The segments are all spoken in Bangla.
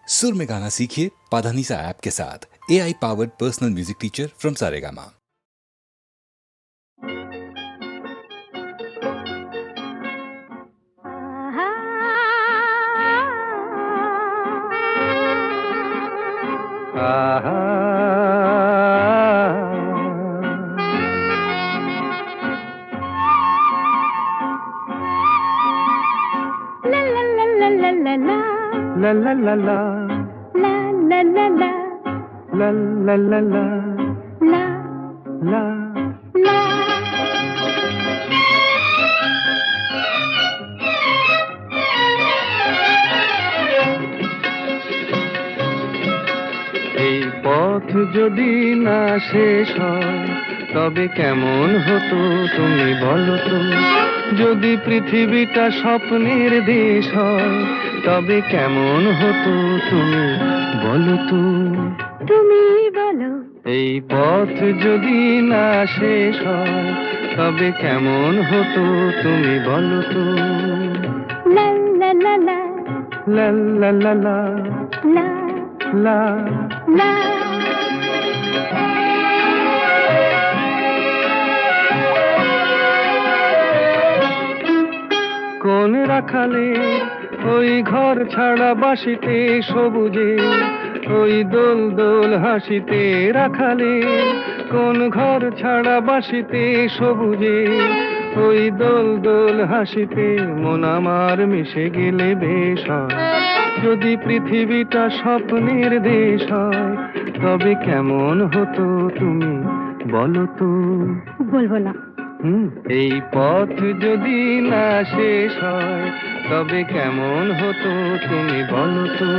सुर में गाना सीखिए पाधानीसा ऐप के साथ। AI powered personal music teacher from Saregama. La la la la la la la la la la la la la la la এই পথ যদি না শেষ হয় তবে কেমন হতো তুমি বলো তো। যদি পৃথিবীটা স্বপ্নের দেশ হয় তবে কেমন হতো তুমি বলো তো। তুমি বলো। এই পথ যদি না শেষ হয় তবে কেমন হতো তুমি বলো তো। লা লা লা লা লা লা লা লা লা লা লা। কোন রাখালে ওই ঘর ছাড়া বাসিতে সবুজে ওই দোল দোল হাসিতে রাখালে কোন ঘর ছাড়া বাসিতে সবুজে ওই দোল দোল হাসিতে মন আমার মিশে গেলে বেশ হয়। যদি পৃথিবীটা স্বপ্নের দেশ হয় তবে কেমন হতো তুমি বলো তো। বলবো না। এই পথ যদি না শেষ হয় তবে কেমন হতো তুমি বলো তো।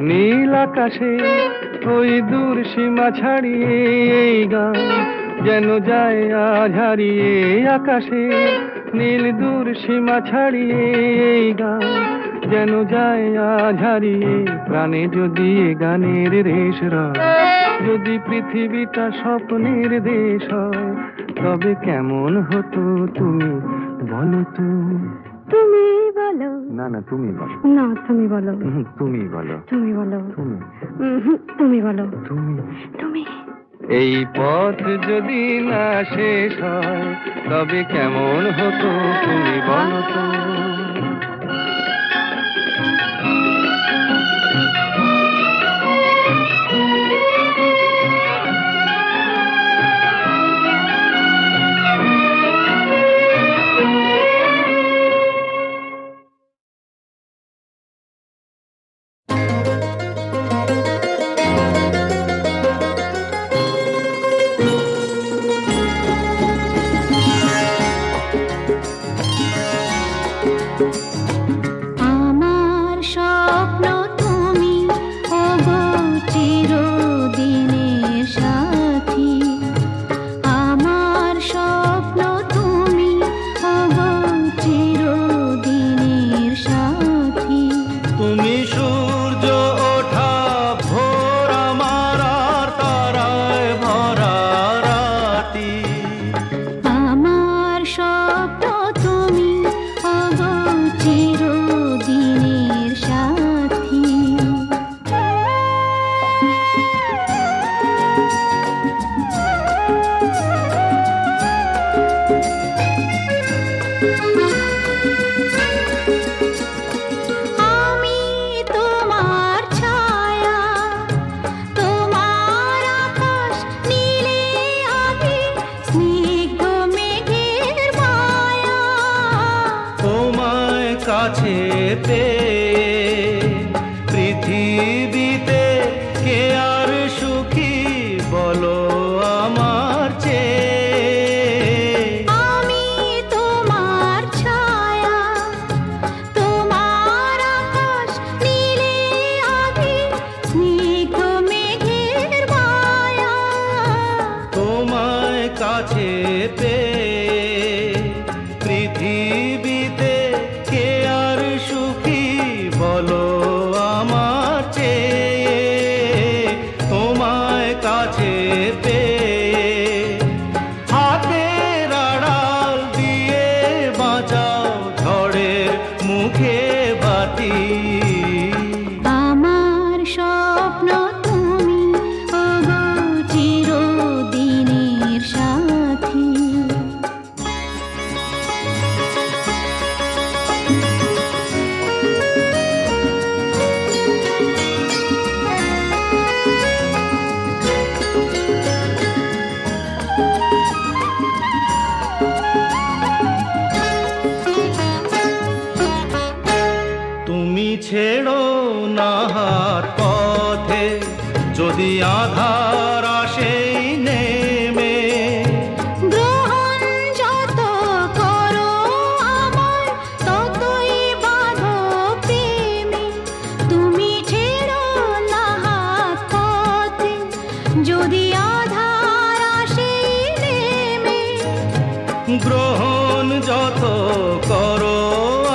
নীল আকাশে ওই দূর সীমা ছাড়িয়ে এই গান যেন যায় আজ হারিয়ে। আকাশে নীল দূর সীমা ছাড়িয়ে এই গান যেন যায় আজ হারিয়ে। প্রাণে যদি এ গানের রেশ রয় যদি পৃথিবীটা স্বপ্নের দেশ হয় তবে কেমন হতো তুমি বলো তো। তুমি বলো। না না তুমি বলো। না তুমি বলো। তুমি বলো। তুমি বলো। তুমি তুমি বলো। তুমি তুমি। এই পথ যদি না শেষ হয় তবে কেমন হতো তুমি বলো তো। পৃথিবীতে কে আর সুখী বলো আমার চেয়ে। আমি তোমার ছায়া, তোমার আকাশ নীলে আভি, স্নিগ্ধ মেঘের মায়া। তোমায় কাছে পেয়ে পৃথিবীতে কে আর সুখী মুখে বাতি। আমার স্বপ্ন তুমি ওগো চিরদিনের সাথী। তুমি ছেড়ো না হাত পথে, যদি আধার আসে নেমে। গ্রহণ যত করো আমার ততই বাঁধো প্রেমে। তুমি ছেড়ো না হাত পথে, যদি আধার আসে নেমে। গ্রহণ যত করো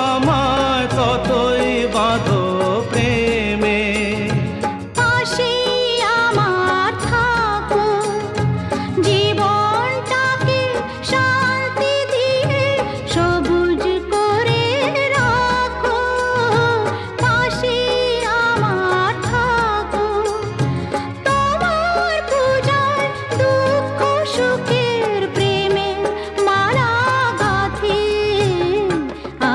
আমায় ততই বাঁধো প্রেমে। পাশে আমার থাকো, জীবনটাকে শান্তি দিয়ে সবুজ করে রাখো। পাশে আমার থাকো, তোমার পূজায় দুঃখ সুখের প্রেমে মালা গাঁথি।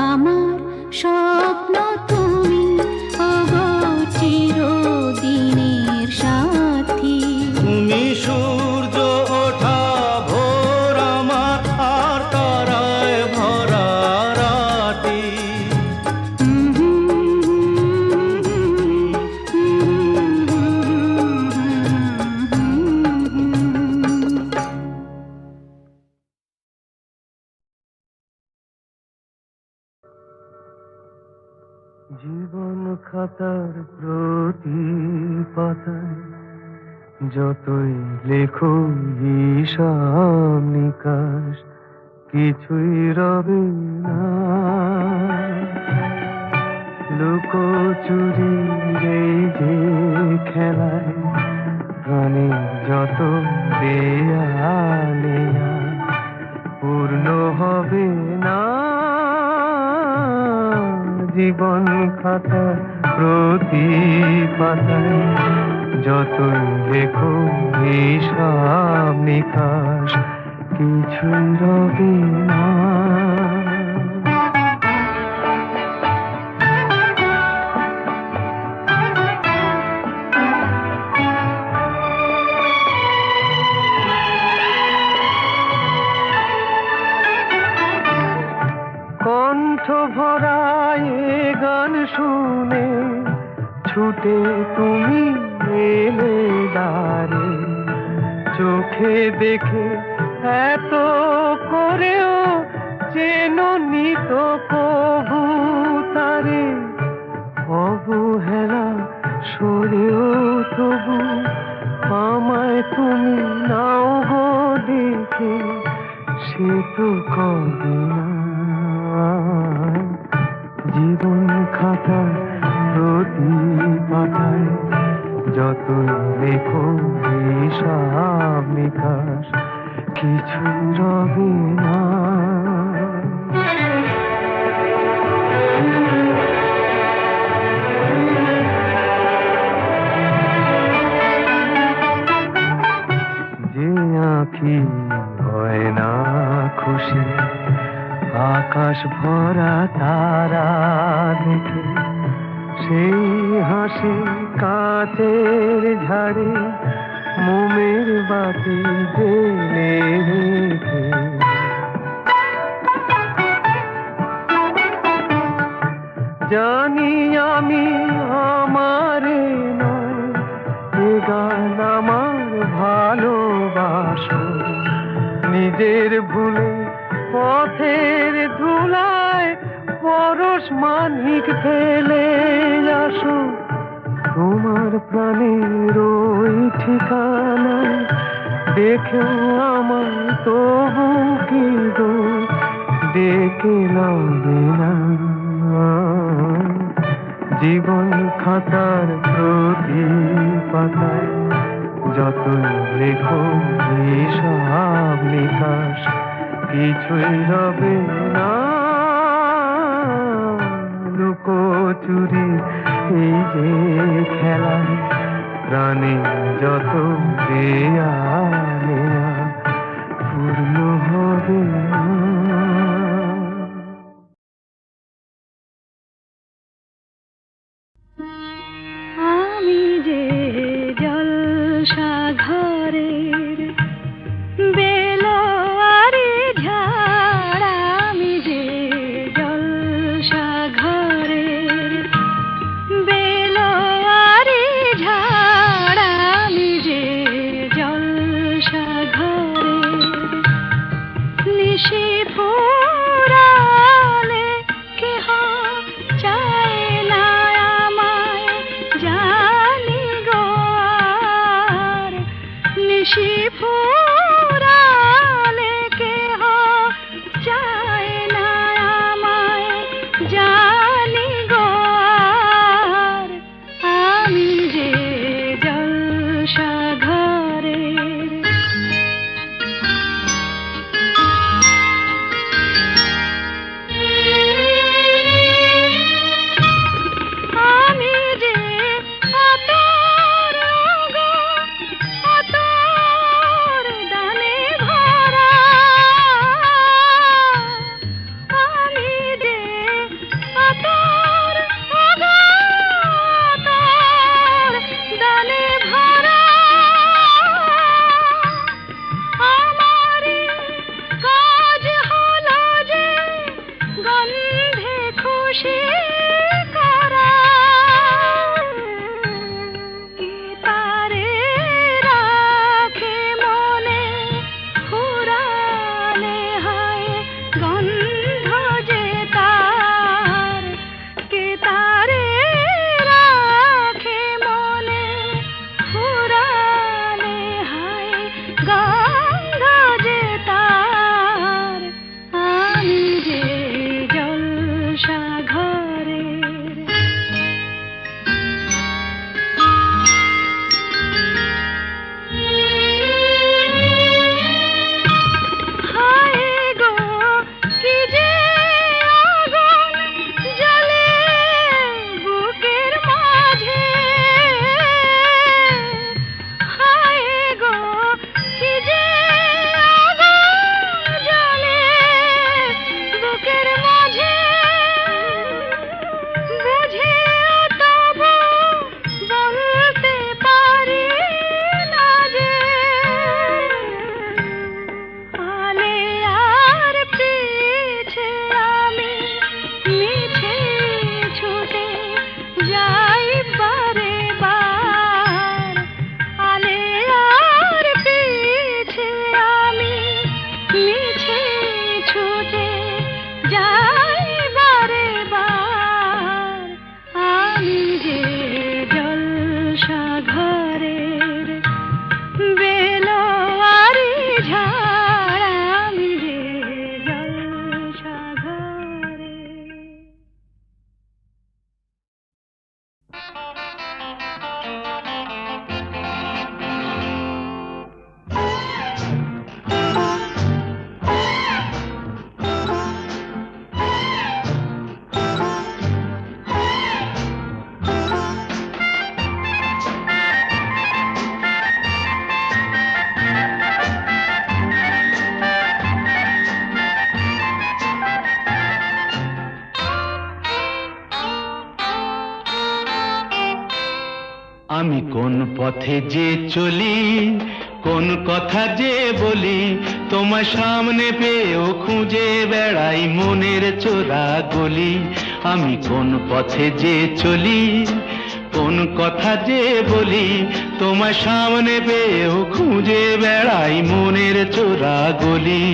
আমার স্বপ্ন তুমি ওগো চিরদিনের সাথী। তুমি সূর্য ওঠা ভোর আমার, আর তারায় ভরা রাতি। জীবন খাতার প্রতি পাতায় যতই লেখো হিসাব নিকাশ, কিছুই রবে না। লুকোচুরি এই যে খেলায় প্রাণে যত দেয়া নেয়া পূর্ণ হবে না। জীবন খাতা প্রতি পাতায় যতই লেখো হিসাব নিকাশ, কিছুই রবে না। কণ্ঠ ভরায় গান শুনে ছুটে তুমি এলে দ্বারে। চোখে দেখে এত করেও চেননি তো কবু তারে। অবহেলা সরেও তবু আমায় তুমি নাও গো দেখে, সে তো কবে না। জীবন খাতা প্রতি পাতায় যতই লেখো হিসাব নিকাশ, কিছুই রবে না। যে আঁখি হয় না খুশি আকাশ ভরা তারা দেখে, সেই হাসি কাঁচের ঝাড়ে মোমের বাতি জেলে রেখে। জানি আমি আমারে নয়, এ গান আমার ভালোবাসো। নিজের ভুলে পথের ধুলায় পরশ মানিক ফেলে আসো। তোমার প্রাণের ওই ঠিকানায় দেখেও আমার তবু কি গো ডেকে লবে না। জীবন খাতার প্রতি পাতায় যতই লেখো হিসাব নিকাশ, কিছুই রবে না। লুকোচুরি এই যে খেলা প্রাণে যত দেয়া নেয়া পূর্ণ হবে না। আমি যে জলসা ঘরের বেলোয়ারি ঝাড়, আমি যে জলসা ঘরের বেলোয়ারি ঝাড়, আমি যে জলসা ঘরের নিশি ফুরালে কেহ চায় না আমায়, জানি গো আর নিশি ফুরালে কেহ চায় না আমায়, জানি গো আর আমি যে জলসা ঘরের। আমি যে আতর গো, আতর দানে ভরা, আমি যে আতর গো, আতর দানে ভরা, আমারই কাজ হলো যে গন্ধে খুশি করা, কি তারে রাখে মনে ফুরালে হয় গন্ধ যে তার, কে তারে রাখে মনে ফুরালে হয় গন্ধ যে তার, আমি যে জলসা ঘরের। হায় গো কি যে আগুন জ্বলে বুকের মাঝে, হায় গো কি যে আগুন জ্বলে বুকের মাঝে, বুঝে তবু বলতে পারি না যে আলে আর পিছে আমি মিছে ছুটে যাই বারে বার, আলে আর পিছে আমি মিছে ছুটে যাই বারে বার, আমি যে জলসা ঘরের বেলোয়ারি ঝাড়, আমি যে জলসা ঘরের। আমি কোন পথে যে চলি, কোন কথা যে বলি, তোমার সামনে পেয়েও খুঁজে বেড়াই মনের চোরা গলি। আমি কোন পথে যে চলি, কোন কথা যে বলি, তোমার সামনে পেয়েও খুঁজে বেড়াই মনের চোরা গলি।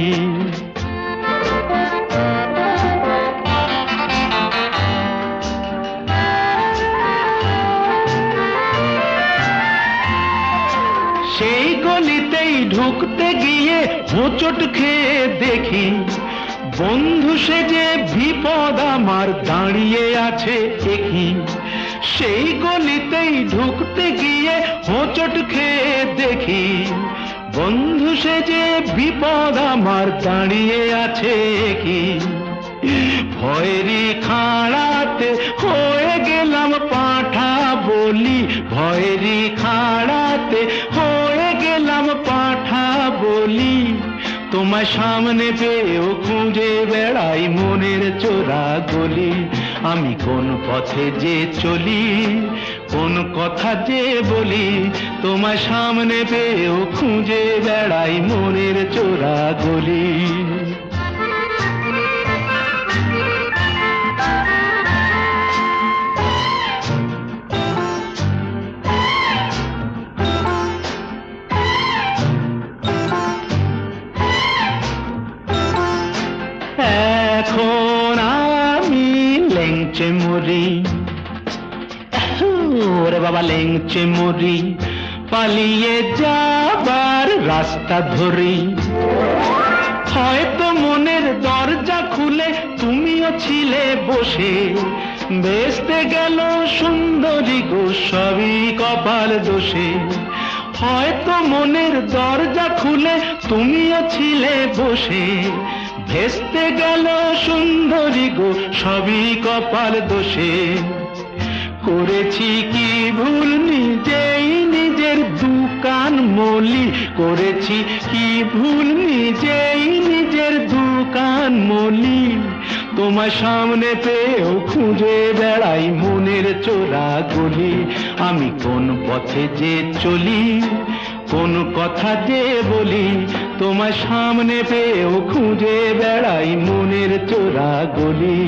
সেই গলিতেই ঢুকতে গিয়ে হোঁচট খেয়ে দেখি বন্ধু সেজে বিপদ আমার দাঁড়িয়ে আছে একই। সেই গলিতেই ঢুকতে গিয়ে হোঁচট খেয়ে দেখি বন্ধু সেজে বিপদ আমার দাঁড়িয়ে আছে কি। ভয়েরই খাড়াতে হয়ে গেলাম পাঁঠা বলি, ভয়েরই খাড়াতে হয়ে গেলাম পাঁঠা বলি। তোমার সামনে পেয়েও খুঁজে বেড়াই মনের চোরা গলি। আমি কোন পথে যে চলি, কোন কথা যে বলি, তোমার সামনে পেয়েও খুঁজে বেড়াই মনের চোরা গলি। এখন আমি লেংচে মরি, ওরে বাবা লেংচে মরি, পালিয়ে যাবার রাস্তা ধরি। হয়তো মনের দরজা খুলে তুমিও ছিলে বসে, বেসতে গেল সুন্দরী গো সবই কপাল দোষে। হয়তো মনের দরজা খুলে তুমিও ছিলে বসে, ভেস্তে গেল সুন্দরী গো সবই কপাল দোষে। করেছি কি ভুল নিজেই নিজের দুকান মলি, করেছি কি ভুল নিজেই নিজের দুকান মলি। তোমার সামনে পেয়েও খুঁজে বেড়াই মনের চোরা গলি। আমি কোন পথে যে চলি, কোন কথা যে বলি, তোমার সামনে পেয়েও খুঁজে বেড়াই মনের চোরা গলি।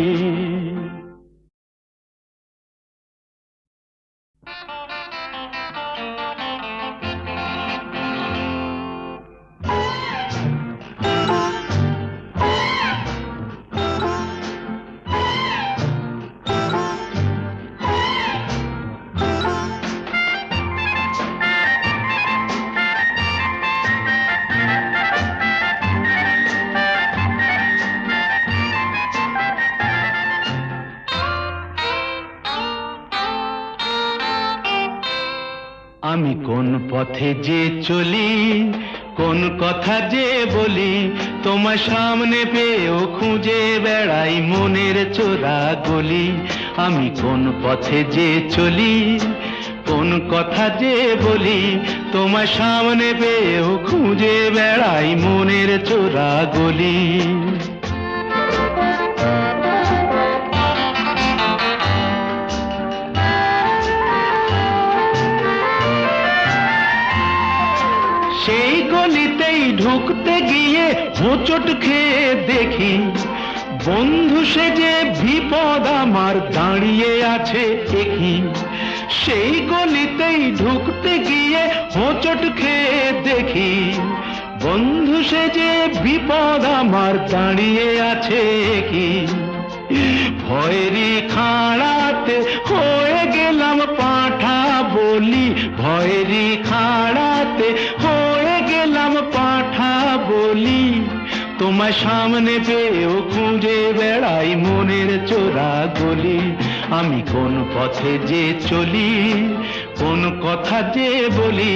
আমি কোন পথে যে চলি, কোন কথা যে বলি, তোমার সামনে পেয়েও খুঁজে বেড়াই মনের চোরা গলি। আমি কোন পথে যে চলি, কোন কথা যে বলি, তোমার সামনে পেয়েও খুঁজে বেড়াই মনের চোরা গলি। সেই গলিতেই ঢুকতে গিয়ে হোঁচট খেয়ে দেখি, বন্ধু সেজে বিপদ আমার দাঁড়িয়ে আছে একই। সেই গলিতেই ঢুকতে গিয়ে হোঁচট খেয়ে দেখি, বন্ধু সেজে বিপদ আমার দাঁড়িয়ে আছে কি। ভয়েরই খাড়াতে হয়ে গেলাম পাঁঠা বলি, ভয়েরই খাড়াতে হয়ে গেলাম পাঁঠা বলি। তোমার সামনে পেয়েও খুঁজে বেড়াই মনের চোরা গলি। আমি কোন পথে যে চলি, কোন কথা যে বলি,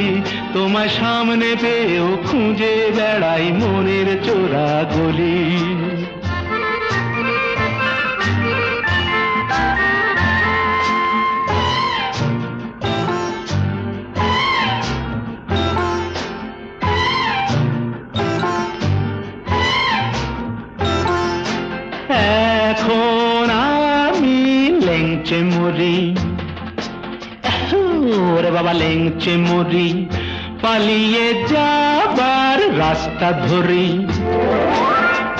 তোমার সামনে পেয়েও খুঁজে বেড়াই মনের চোরা গলি। এখন আমি লেংচে মরি, ওরে বাবা লেংচে মরি, পালিয়ে যাবার রাস্তা ধরি।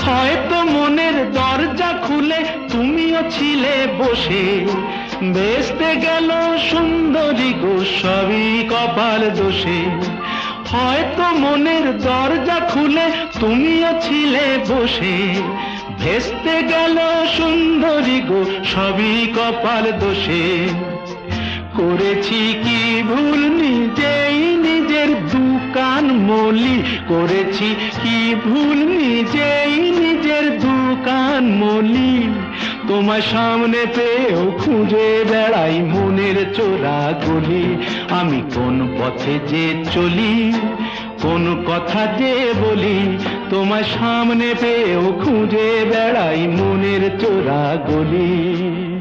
হয়তো মনের দরজা খুলে তুমিও ছিলে বসে, বেসতে গেল সুন্দরী গো সবই কপাল দোষে। হয়তো মনের দরজা খুলে তুমিও ছিলে বসে, ভেস্তে গেল সুন্দরী গো সবই কপাল দোষে। করেছি কি ভুল নিজেই নিজের দুকান মলি, করেছি কি ভুল নিজেই নিজের দুকান মলি। তোমার সামনে পেয়েও খুঁজে বেড়াই মনের চোরা গলি। আমি কোন পথে যে চলি, কোন কথা যে বলি, তোমার সামনে পেয়েও খুঁজে বেড়াই মনের চোরা গলি।